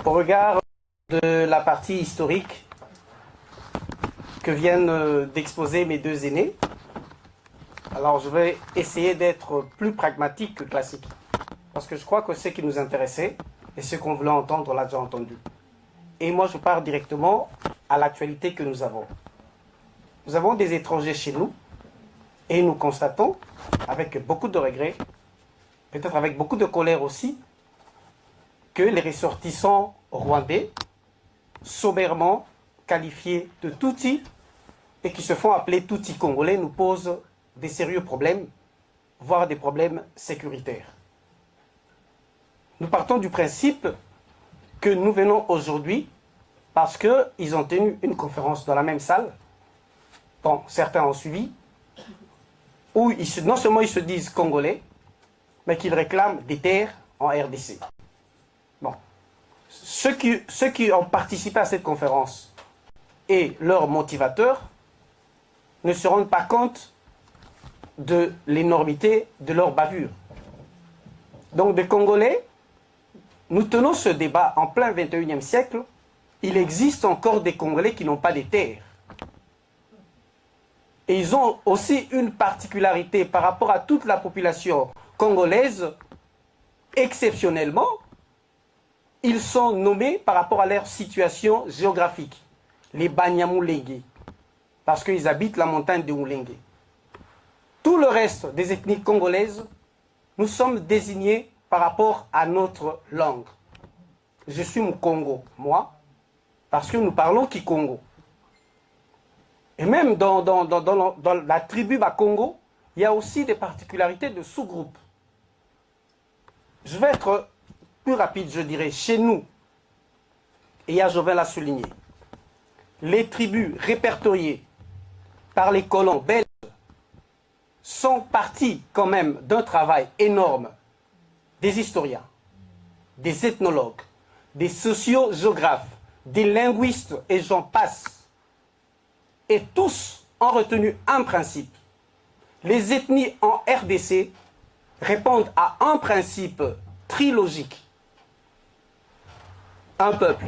Au regard de la partie historique que viennent d'exposer mes deux aînés, alors je vais essayer d'être plus pragmatique que classique. Parce que je crois que ce qui nous intéressait et ce qu'on voulait entendre, on l'a déjà entendu. Et moi, je pars directement à l'actualité que nous avons. Nous avons des étrangers chez nous et nous constatons, avec beaucoup de regrets, peut-être avec beaucoup de colère aussi, que les ressortissants rwandais, sommairement qualifiés de Tutsi et qui se font appeler Tutsi congolais, nous posent des sérieux problèmes, voire des problèmes sécuritaires. Nous partons du principe que nous venons aujourd'hui parce qu'ils ont tenu une conférence dans la même salle, bon, certains ont suivi, où non seulement ils se disent congolais, mais qu'ils réclament des terres en RDC. Bon. Ceux qui ont participé à cette conférence et leurs motivateurs ne se rendent pas compte de l'énormité de leur bavure. Donc des Congolais, nous tenons ce débat en plein 21e siècle, il existe encore des Congolais qui n'ont pas de terres. Et ils ont aussi une particularité par rapport à toute la population congolaise, exceptionnellement, ils sont nommés par rapport à leur situation géographique, les Banyamulenge, parce qu'ils habitent la montagne de Mulenge. Tout le reste des ethnies congolaises, nous sommes désignés par rapport à notre langue. Je suis Mukongo, moi, parce que nous parlons Kikongo. Et même dans la tribu Bakongo, il y a aussi des particularités de sous-groupes. Je vais être plus rapide, je dirais, chez nous, et je vais la souligner, les tribus répertoriées par les colons belges sont partis quand même d'un travail énorme des historiens, des ethnologues, des sociogéographes, des linguistes, et j'en passe. Et tous ont retenu un principe. Les ethnies en RDC répondent à un principe trilogique. Un peuple,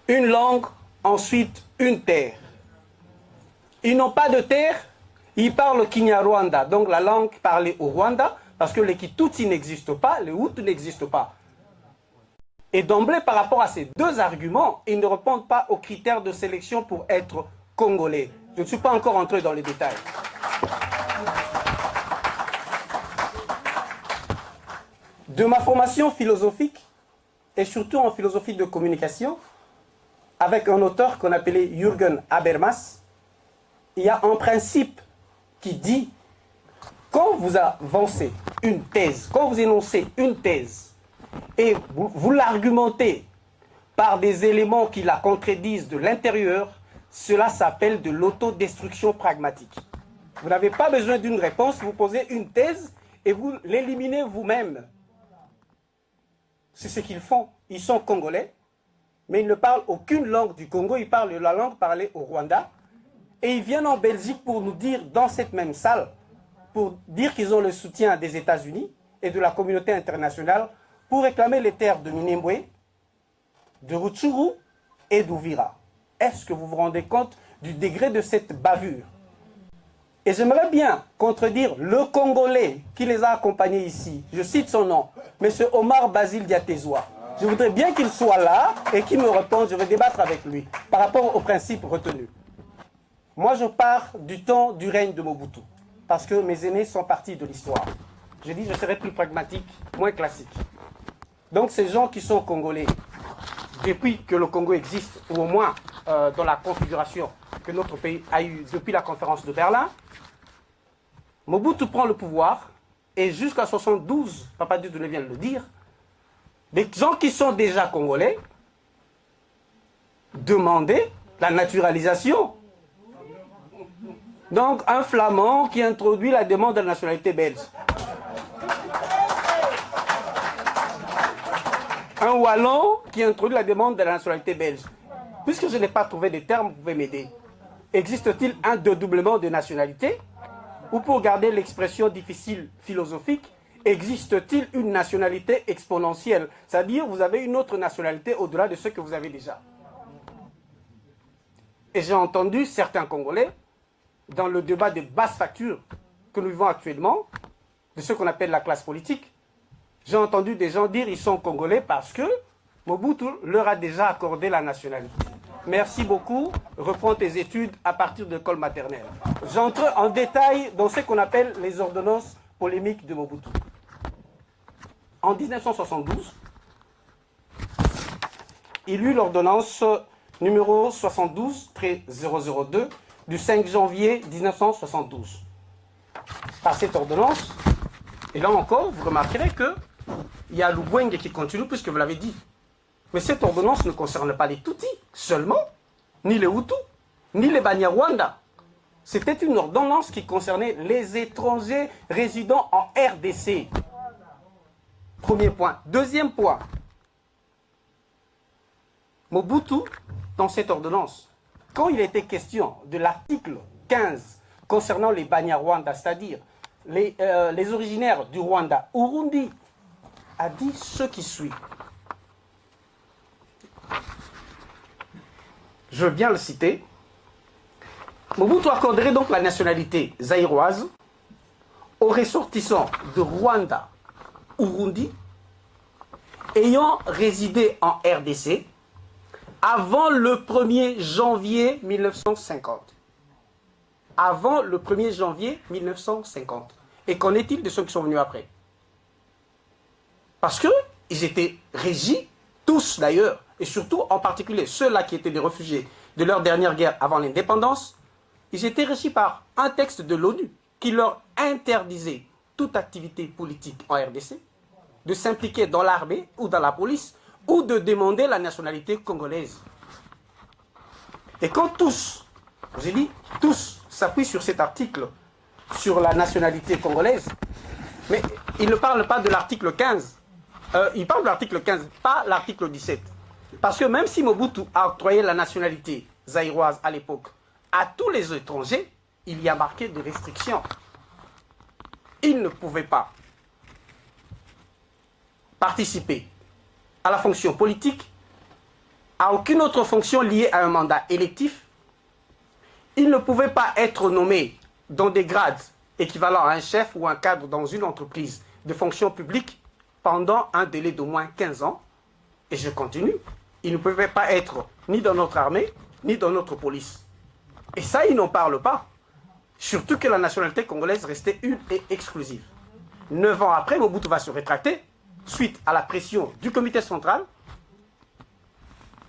une langue, ensuite une terre. Ils n'ont pas de terre, ils parlent Kinyarwanda, donc la langue parlée au Rwanda, parce que les Kitutsi n'existent pas, les Hutus n'existent pas. Et d'emblée, par rapport à ces deux arguments, ils ne répondent pas aux critères de sélection pour être congolais. Je ne suis pas encore entré dans les détails. De ma formation philosophique, et surtout en philosophie de communication, avec un auteur qu'on appelait Jürgen Habermas, il y a un principe qui dit, quand vous avancez une thèse, quand vous énoncez une thèse, et vous l'argumentez par des éléments qui la contredisent de l'intérieur, cela s'appelle de l'autodestruction pragmatique. Vous n'avez pas besoin d'une réponse, vous posez une thèse et vous l'éliminez vous-même. C'est ce qu'ils font. Ils sont congolais, mais ils ne parlent aucune langue du Congo, ils parlent la langue parlée au Rwanda. Et ils viennent en Belgique pour nous dire, dans cette même salle, pour dire qu'ils ont le soutien des États-Unis et de la communauté internationale pour réclamer les terres de Minembwe, de Rutshuru et d'Uvira. Est-ce que vous vous rendez compte du degré de cette bavure? Et j'aimerais bien contredire le Congolais qui les a accompagnés ici. Je cite son nom, M. Omar Basile Diatezoa. Je voudrais bien qu'il soit là et qu'il me réponde, je vais débattre avec lui par rapport aux principes retenus. Moi, je pars du temps du règne de Mobutu, parce que mes aînés sont partis de l'histoire. Je dis, je serai plus pragmatique, moins classique. Donc, ces gens qui sont congolais, depuis que le Congo existe, ou au moins dans la configuration que notre pays a eue depuis la conférence de Berlin, Mobutu prend le pouvoir, et jusqu'à 72, Papa Dieudonné vient de le dire, des gens qui sont déjà congolais demandaient la naturalisation. Donc, un Flamand qui introduit la demande de la nationalité belge. Un Wallon qui introduit la demande de la nationalité belge. Puisque je n'ai pas trouvé de terme, vous pouvez m'aider. Existe-t-il un dédoublement de nationalité? Ou pour garder l'expression difficile philosophique, Existe-t-il une nationalité exponentielle? C'est-à-dire, vous avez une autre nationalité au-delà de ce que vous avez déjà. Et j'ai entendu certains Congolais, dans le débat de basse facture que nous vivons actuellement, de ce qu'on appelle la classe politique, j'ai entendu des gens dire qu'ils sont Congolais parce que Mobutu leur a déjà accordé la nationalité. Merci beaucoup. Reprends tes études à partir de l'école maternelle. J'entre en détail dans ce qu'on appelle les ordonnances polémiques de Mobutu. En 1972, il eut l'ordonnance numéro 72-002 du 5 janvier 1972. Par cette ordonnance, et là encore, vous remarquerez qu'il y a Lubwenge qui continue, puisque vous l'avez dit. Mais cette ordonnance ne concerne pas les Tutsis seulement, ni les Hutus, ni les Banyarwanda. C'était une ordonnance qui concernait les étrangers résidant en RDC. Premier point. Deuxième point. Mobutu, dans cette ordonnance, quand il était question de l'article 15 concernant les Banyarwanda, c'est-à-dire les originaires du Rwanda, Urundi, a dit ce qui suit. Je veux bien le citer. Mobutu accorderait donc la nationalité zaïroise aux ressortissants de Rwanda, Urundi, ayant résidé en RDC avant le 1er janvier 1950. Avant le 1er janvier 1950. Et qu'en est-il de ceux qui sont venus après? Parce qu'ils étaient régis, tous d'ailleurs, et surtout en particulier ceux-là qui étaient des réfugiés de leur dernière guerre avant l'indépendance, ils étaient régis par un texte de l'ONU qui leur interdisait toute activité politique en RDC, de s'impliquer dans l'armée ou dans la police, ou de demander la nationalité congolaise. Et quand tous, j'ai dit, tous s'appuient sur cet article, sur la nationalité congolaise, mais il ne parle pas de l'article 15, il parle de l'article 15, pas l'article 17. Parce que même si Mobutu a octroyé la nationalité zaïroise à l'époque à tous les étrangers, il y a marqué des restrictions. Ils ne pouvaient pas participer à la fonction politique, à aucune autre fonction liée à un mandat électif. Ils ne pouvaient pas être nommés dans des grades équivalents à un chef ou un cadre dans une entreprise de fonction publique pendant un délai d'au moins 15 ans. Et je continue. Ils ne pouvaient pas être ni dans notre armée, ni dans notre police. Et ça, ils n'en parlent pas. Surtout que la nationalité congolaise restait une et exclusive. 9 ans après, Mobutu va se rétracter, suite à la pression du comité central,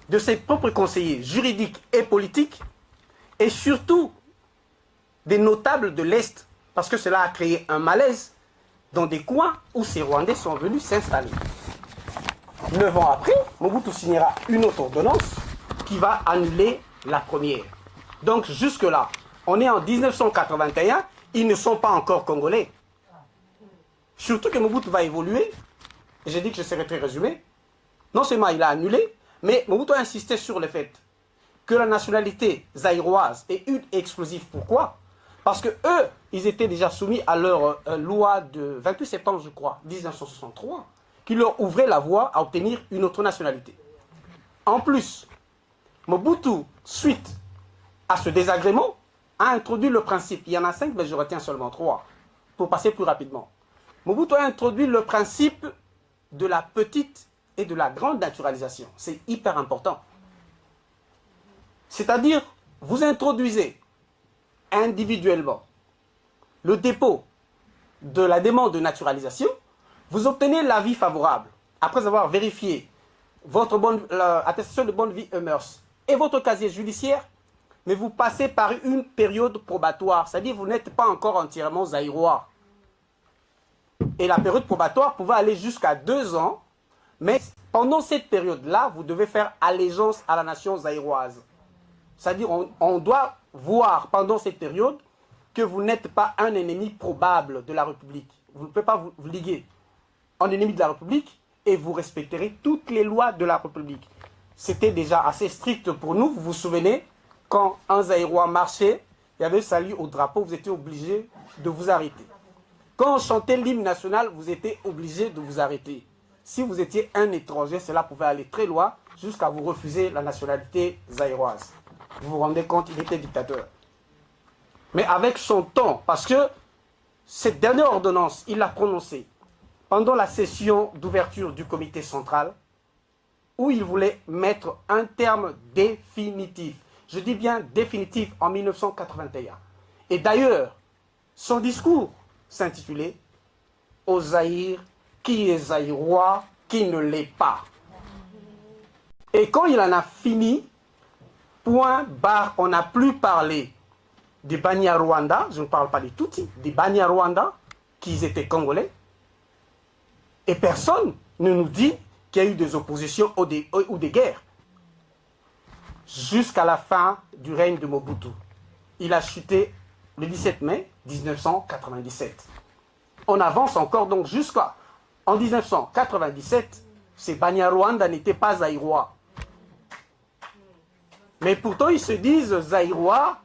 de ses propres conseillers juridiques et politiques, et surtout des notables de l'Est, parce que cela a créé un malaise dans des coins où ces Rwandais sont venus s'installer. 9 ans après, Mobutu signera une autre ordonnance qui va annuler la première. Donc jusque-là, on est en 1981, ils ne sont pas encore congolais. Surtout que Mobutu va évoluer, et j'ai dit que je serais très résumé. Non seulement il a annulé, mais Mobutu a insisté sur le fait que la nationalité zaïroise est une et exclusive. Pourquoi? Parce que eux, ils étaient déjà soumis à leur loi de 28 septembre, je crois, 1963, qui leur ouvrait la voie à obtenir une autre nationalité. En plus, Mobutu, suite à ce désagrément, a introduit le principe, il y en a 5, mais je retiens seulement 3, pour passer plus rapidement. Mobutu a introduit le principe de la petite et de la grande naturalisation. C'est hyper important. C'est-à-dire, vous introduisez individuellement le dépôt de la demande de naturalisation, vous obtenez l'avis favorable, après avoir vérifié votre attestation de bonne vie et mœurs et votre casier judiciaire, mais vous passez par une période probatoire, c'est-à-dire vous n'êtes pas encore entièrement zaïrois. Et la période probatoire pouvait aller jusqu'à 2 ans, mais pendant cette période-là, vous devez faire allégeance à la nation zaïroise. C'est-à-dire on doit voir pendant cette période que vous n'êtes pas un ennemi probable de la République. Vous ne pouvez pas vous liguer en ennemi de la République et vous respecterez toutes les lois de la République. C'était déjà assez strict pour nous, vous vous souvenez, quand un Zaïrois marchait, il y avait salut au drapeau, vous étiez obligé de vous arrêter. Quand on chantait l'hymne national, vous étiez obligé de vous arrêter. Si vous étiez un étranger, cela pouvait aller très loin jusqu'à vous refuser la nationalité zaïroise. Vous vous rendez compte, il était dictateur. Mais avec son temps, parce que cette dernière ordonnance, il l'a prononcée pendant la session d'ouverture du comité central, où il voulait mettre un terme définitif. Je dis bien définitif en 1981. Et d'ailleurs, son discours s'intitulait « Au Zaïre, qui est zaïrois, qui ne l'est pas ». Et quand il en a fini, point barre, on n'a plus parlé des Banyarwanda, je ne parle pas des Tutsis, des Banyarwanda, qui étaient congolais, et personne ne nous dit qu'il y a eu des oppositions ou des guerres. Jusqu'à la fin du règne de Mobutu. Il a chuté le 17 mai 1997. On avance encore donc jusqu'en 1997, ces Banyarwanda n'étaient pas zaïrois. Mais pourtant, ils se disent zaïrois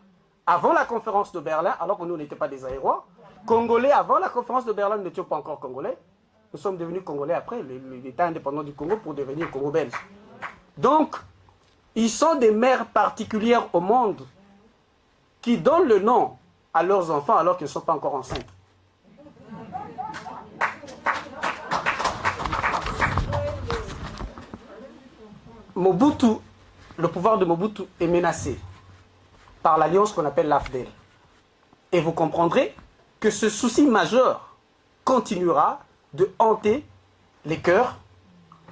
avant la conférence de Berlin, alors que nous n'étions pas des zaïrois. Congolais avant la conférence de Berlin, nous n'étions pas encore congolais. Nous sommes devenus congolais après, l'État indépendant du Congo pour devenir Congo belge. Donc, ils sont des mères particulières au monde qui donnent le nom à leurs enfants alors qu'ils ne sont pas encore enceintes. Mobutu, le pouvoir de Mobutu est menacé par l'alliance qu'on appelle l'AFDEL. Et vous comprendrez que ce souci majeur continuera de hanter les cœurs,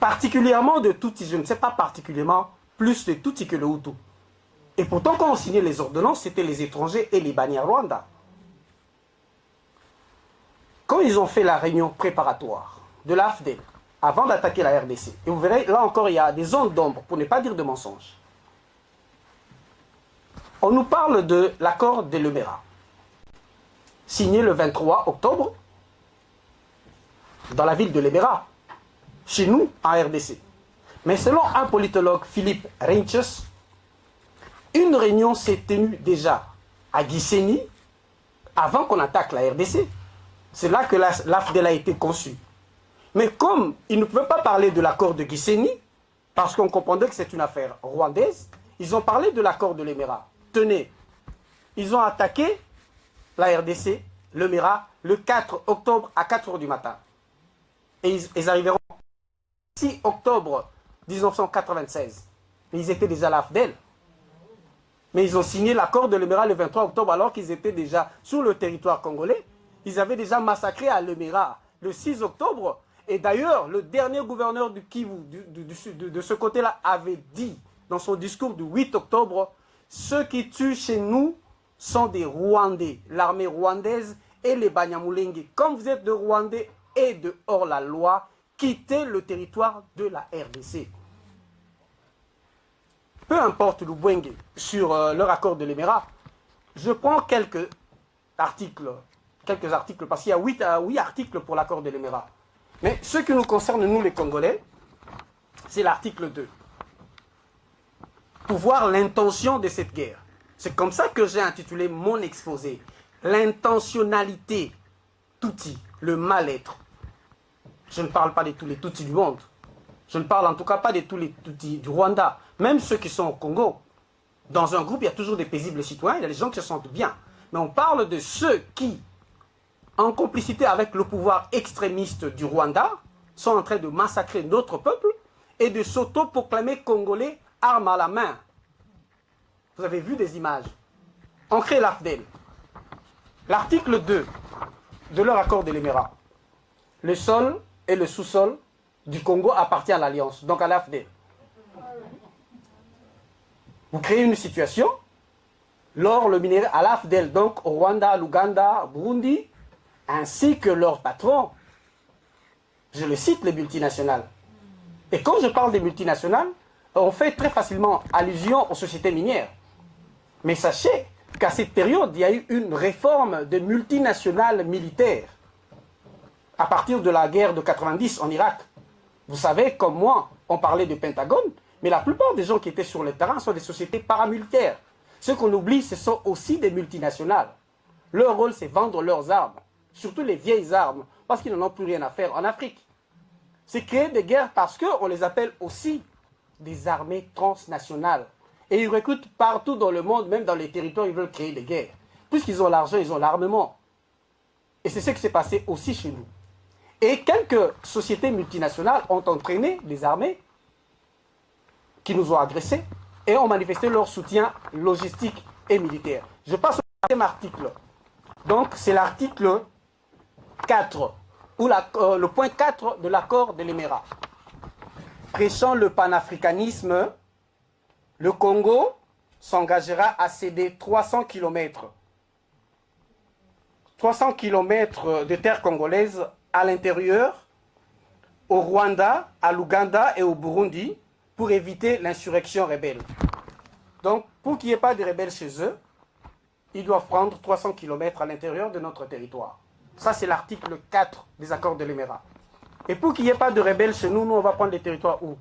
particulièrement de Tutsi, je ne sais pas particulièrement plus de Tutsi que le Hutu. Et pourtant, quand on signait les ordonnances, c'était les étrangers et les Banyarwanda. Quand ils ont fait la réunion préparatoire de l'AFDEL, avant d'attaquer la RDC, et vous verrez, là encore, il y a des zones d'ombre, pour ne pas dire de mensonges. On nous parle de l'accord de Lemera, signé le 23 octobre, dans la ville de Lemera, chez nous, en RDC. Mais selon un politologue, Philippe Reinches, une réunion s'est tenue déjà à Gisenyi, avant qu'on attaque la RDC. C'est là que l'AFDEL a été conçue. Mais comme ils ne pouvaient pas parler de l'accord de Gisenyi, parce qu'on comprenait que c'est une affaire rwandaise, ils ont parlé de l'accord de Lemera. Tenez, ils ont attaqué la RDC, Lemera, le 4 octobre à 4 h du matin. Et ils arriveront le 6 octobre 1996. Mais ils étaient déjà à l'AFDEL. Mais ils ont signé l'accord de Lemera le 23 octobre alors qu'ils étaient déjà sur le territoire congolais. Ils avaient déjà massacré à Lemera le 6 octobre. Et d'ailleurs, le dernier gouverneur du Kivu, de ce côté-là, avait dit dans son discours du 8 octobre, ceux qui tuent chez nous sont des Rwandais, l'armée rwandaise et les Banyamulenge. Comme vous êtes de Rwandais et de hors la loi, quittez le territoire de la RDC. Peu importe Lubwenge sur leur accord de Lemera, je prends quelques articles parce qu'il y a 8 articles pour l'accord de Lemera. Mais ce qui nous concerne, nous les Congolais, c'est l'article 2. Pour voir l'intention de cette guerre. C'est comme ça que j'ai intitulé mon exposé. L'intentionnalité, Tutsi, le mal-être. Je ne parle pas de tous les Tutsis du monde. Je ne parle en tout cas pas de tous les Tutsis du Rwanda. Même ceux qui sont au Congo. Dans un groupe, il y a toujours des paisibles citoyens, il y a des gens qui se sentent bien. Mais on parle de ceux qui, en complicité avec le pouvoir extrémiste du Rwanda, sont en train de massacrer notre peuple et de s'auto-proclamer congolais armes à la main. Vous avez vu des images. On crée l'AFDEL. L'article 2 de leur accord de Lemera. Le sol et le sous-sol du Congo appartient à l'Alliance, donc à l'AFDEL. Vous créez une situation, l'or, le minerai à l'AFDEL, donc au Rwanda, l'Ouganda, Burundi, ainsi que leurs patrons. Je le cite, les multinationales. Et quand je parle des multinationales, on fait très facilement allusion aux sociétés minières. Mais sachez qu'à cette période, il y a eu une réforme de multinationales militaires. À partir de la guerre de 90 en Irak. Vous savez, comme moi, on parlait de Pentagone, mais la plupart des gens qui étaient sur le terrain sont des sociétés paramilitaires. Ce qu'on oublie, ce sont aussi des multinationales. Leur rôle, c'est vendre leurs armes. surtout les vieilles armes, parce qu'ils n'en ont plus rien à faire en Afrique. C'est créer des guerres parce qu'on les appelle aussi des armées transnationales. Et ils recrutent partout dans le monde, même dans les territoires, ils veulent créer des guerres. Puisqu'ils ont l'argent, ils ont l'armement. Et c'est ce qui s'est passé aussi chez nous. Et quelques sociétés multinationales ont entraîné les armées qui nous ont agressés et ont manifesté leur soutien logistique et militaire. Je passe au deuxième article. Donc, c'est l'article 4, ou le point 4 de l'accord de l'Émirat. Prêchant le panafricanisme, le Congo s'engagera à céder 300 km. 300 km de terre congolaise à l'intérieur, au Rwanda, à l'Ouganda et au Burundi, pour éviter l'insurrection rebelle. Donc, pour qu'il n'y ait pas de rebelles chez eux, ils doivent prendre 300 km à l'intérieur de notre territoire. Ça, c'est l'article 4 des accords de l'Émirat. Et pour qu'il n'y ait pas de rebelles chez nous, nous, on va prendre les territoires où?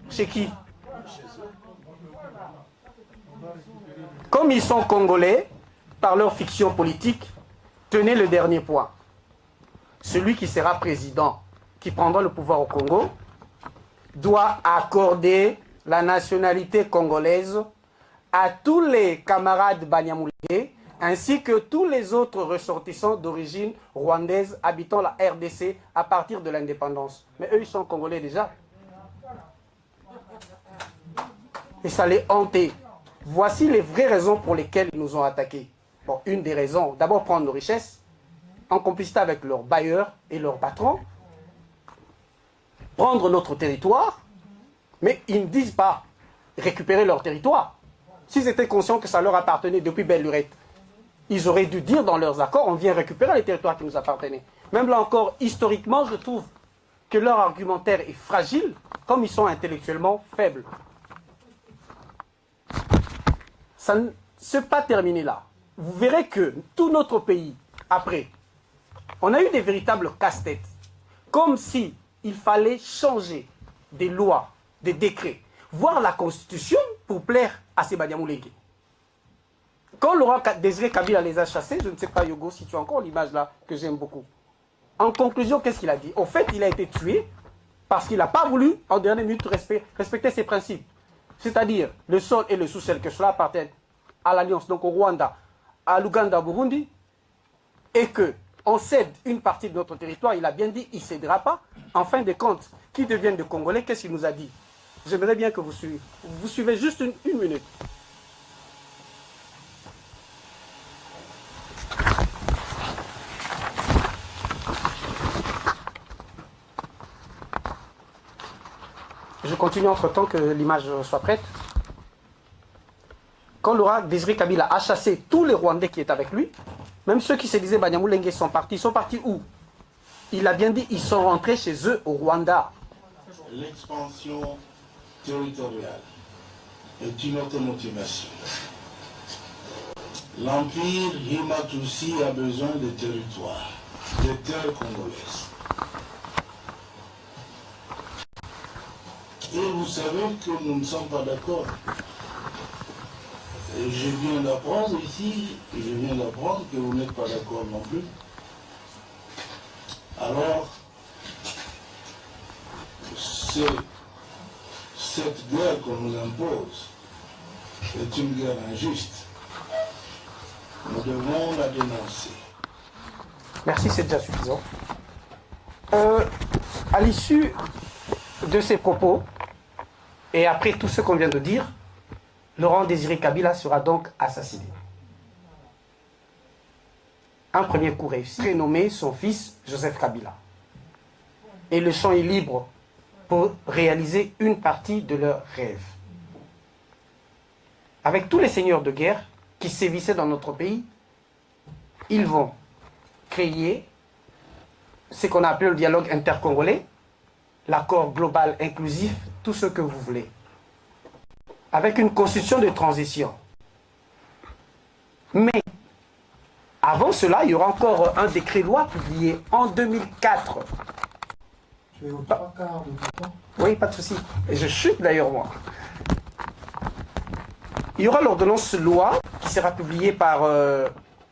Chez qui? Comme ils sont congolais, par leur fiction politique, tenez le dernier point. Celui qui sera président, qui prendra le pouvoir au Congo, doit accorder la nationalité congolaise à tous les camarades Banyamulenge, ainsi que tous les autres ressortissants d'origine rwandaise habitant la RDC à partir de l'indépendance. Mais eux, ils sont congolais déjà. Et ça les hantait. Voici les vraies raisons pour lesquelles ils nous ont attaqués. Bon, une des raisons, d'abord prendre nos richesses, en complicité avec leurs bailleurs et leurs patrons, prendre notre territoire, mais ils ne disent pas récupérer leur territoire. S'ils étaient conscients que ça leur appartenait depuis belle lurette, ils auraient dû dire dans leurs accords, on vient récupérer les territoires qui nous appartenaient. Même là encore, historiquement, je trouve que leur argumentaire est fragile, comme ils sont intellectuellement faibles. Ça ne s'est pas terminé là. Vous verrez que tout notre pays, après, on a eu des véritables casse-têtes. Comme si il fallait changer des lois, des décrets, voire la Constitution pour plaire à ces Banyamulenge. Quand Laurent Désiré Kabila les a chassés, je ne sais pas, Yogo, si tu as encore l'image là, que j'aime beaucoup. En conclusion, qu'est-ce qu'il a dit? Au fait, il a été tué parce qu'il n'a pas voulu, en dernière minute, respecter ses principes. C'est-à-dire, le sol et le sous-sol, que cela appartienne à l'Alliance, donc au Rwanda, à l'Ouganda, au Burundi, et qu'on cède une partie de notre territoire, il a bien dit, il ne cédera pas. En fin de compte, qui deviennent des Congolais, qu'est-ce qu'il nous a dit? J'aimerais bien que vous suivez juste une minute. Je continue entre-temps que l'image soit prête. Quand Laurent Désiré Kabila a chassé tous les Rwandais qui étaient avec lui, même ceux qui se disaient Banyamulenge sont partis. Ils sont partis où? Il a bien dit, ils sont rentrés chez eux au Rwanda. L'expansion territoriale est une autre motivation. L'Empire Himatousi a besoin de territoires, de terres congolaises. Et vous savez que nous ne sommes pas d'accord. Et je viens d'apprendre ici, que vous n'êtes pas d'accord non plus. Alors, cette guerre qu'on nous impose est une guerre injuste. Nous devons la dénoncer. Merci, c'est déjà suffisant. À l'issue de ces propos, et après tout ce qu'on vient de dire, Laurent Désiré Kabila sera donc assassiné. Un premier coup réussi, prénommé son fils Joseph Kabila. Et le champ est libre pour réaliser une partie de leurs rêves. Avec tous les seigneurs de guerre qui sévissaient dans notre pays, ils vont créer ce qu'on a appelé le dialogue intercongolais, l'accord global inclusif, tout ce que vous voulez. Avec une constitution de transition. Mais, avant cela, il y aura encore un décret-loi publié en 2004. Tu es aux trois quarts de ton temps. Oui, pas de souci. Et je chute d'ailleurs, moi. Il y aura l'ordonnance loi qui sera publiée par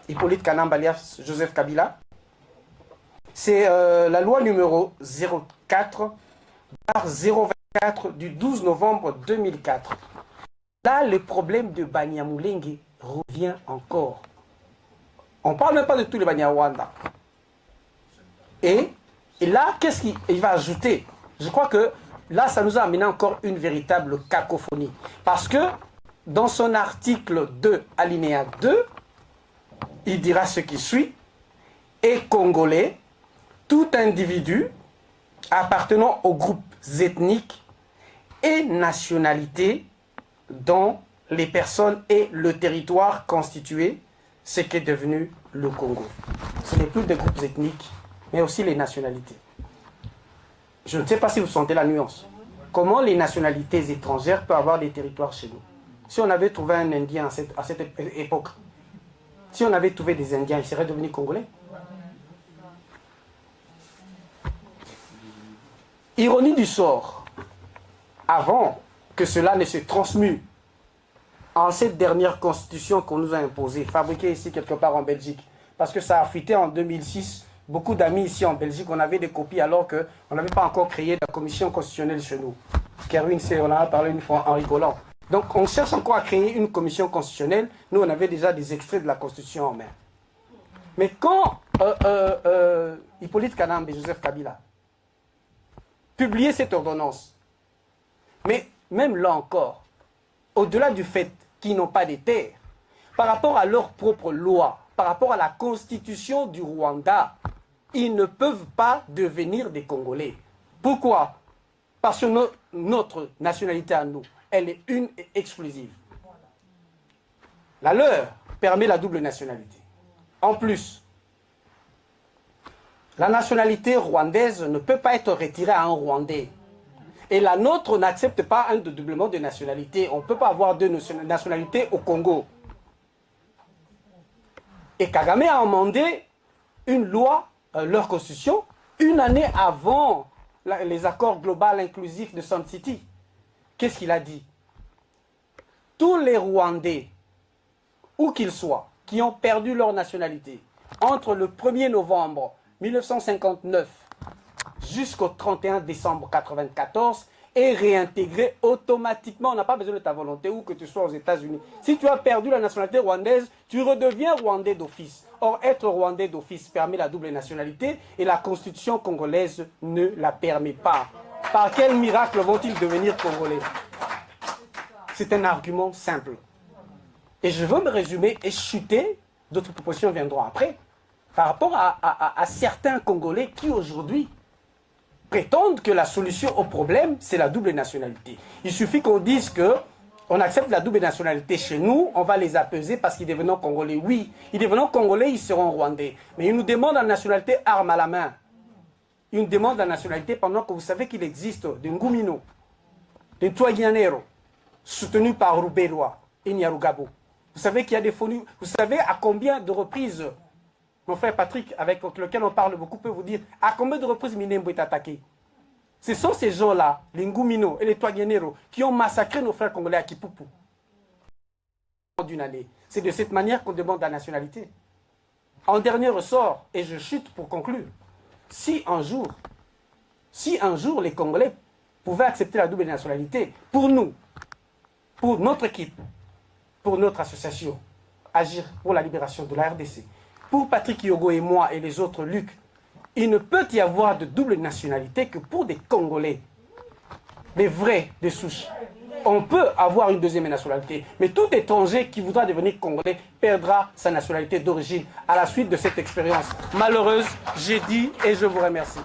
Hippolyte Kanamba alias Joseph Kabila C'est la loi numéro 04/024 du 12 novembre 2004. Là, le problème de Banyamulenge revient encore. On ne parle même pas de tous les Banyarwanda. Et là, qu'est-ce qu'il va ajouter? Je crois que là, ça nous a amené encore une véritable cacophonie. Parce que dans son article 2, alinéa 2, il dira ce qui suit. Et Congolais, tout individu appartenant aux groupes ethniques et nationalités dont les personnes et le territoire constitué ce qu'est devenu le Congo. Ce n'est plus des groupes ethniques, mais aussi les nationalités. Je ne sais pas si vous sentez la nuance. Comment les nationalités étrangères peuvent avoir des territoires chez nous? Si on avait trouvé un Indien à cette époque, si on avait trouvé des Indiens, ils seraient devenus Congolais. Ironie du sort, avant que cela ne se transmue en cette dernière constitution qu'on nous a imposée, fabriquée ici quelque part en Belgique, parce que ça a fuité en 2006, beaucoup d'amis ici en Belgique, on avait des copies alors qu'on n'avait pas encore créé la commission constitutionnelle chez nous. Kerwin, on en a parlé une fois en rigolant. Donc on cherche encore à créer une commission constitutionnelle, nous on avait déjà des extraits de la constitution en main. Mais quand Hippolyte Kanambe et Joseph Kabila publier cette ordonnance. Mais même là encore, au-delà du fait qu'ils n'ont pas de terres, par rapport à leur propre loi, par rapport à la constitution du Rwanda, ils ne peuvent pas devenir des Congolais. Pourquoi? Parce que notre nationalité à nous, elle est une et exclusive. La leur permet la double nationalité. En plus, la nationalité rwandaise ne peut pas être retirée à un Rwandais. Et la nôtre n'accepte pas un dédoublement de nationalité. On ne peut pas avoir deux nationalités au Congo. Et Kagame a amendé une loi, leur constitution, une année avant les accords globaux inclusifs de Sun City. Qu'est-ce qu'il a dit? Tous les Rwandais, où qu'ils soient, qui ont perdu leur nationalité, entre le 1er novembre 1959 jusqu'au 31 décembre 1994 est réintégré automatiquement. On n'a pas besoin de ta volonté ou que tu sois aux États-Unis. Si tu as perdu la nationalité rwandaise, tu redeviens rwandais d'office. Or, être rwandais d'office permet la double nationalité et la constitution congolaise ne la permet pas. Par quel miracle vont-ils devenir congolais? C'est un argument simple. Et je veux me résumer et chuter, d'autres propositions viendront après, par rapport à certains Congolais qui aujourd'hui prétendent que la solution au problème, c'est la double nationalité. Il suffit qu'on dise qu'on accepte la double nationalité chez nous, on va les apaiser parce qu'ils deviennent Congolais. Oui, ils deviennent Congolais, ils seront Rwandais. Mais ils nous demandent la nationalité arme à la main. Ils nous demandent la nationalité pendant que vous savez qu'il existe des Ngumino, des Twagyanero, soutenus par Ruberois et Nyarugabo. Vous savez qu'il y a des phonies. Vous savez à combien de reprises... Mon frère Patrick, avec lequel on parle beaucoup, peut vous dire à combien de reprises Minembo est attaqué. Ce sont ces gens-là, les Ngumino et les Twagyanero, qui ont massacré nos frères congolais à Kipupu. D'une année. C'est de cette manière qu'on demande la nationalité. En dernier ressort, et je chute pour conclure, si un jour les Congolais pouvaient accepter la double nationalité, pour nous, pour notre équipe, pour notre association, Agir pour la libération de la RDC, pour Patrick Yogo et moi et les autres Luc, il ne peut y avoir de double nationalité que pour des Congolais, des vrais, des souches. On peut avoir une deuxième nationalité, mais tout étranger qui voudra devenir Congolais perdra sa nationalité d'origine à la suite de cette expérience malheureuse. J'ai dit et je vous remercie.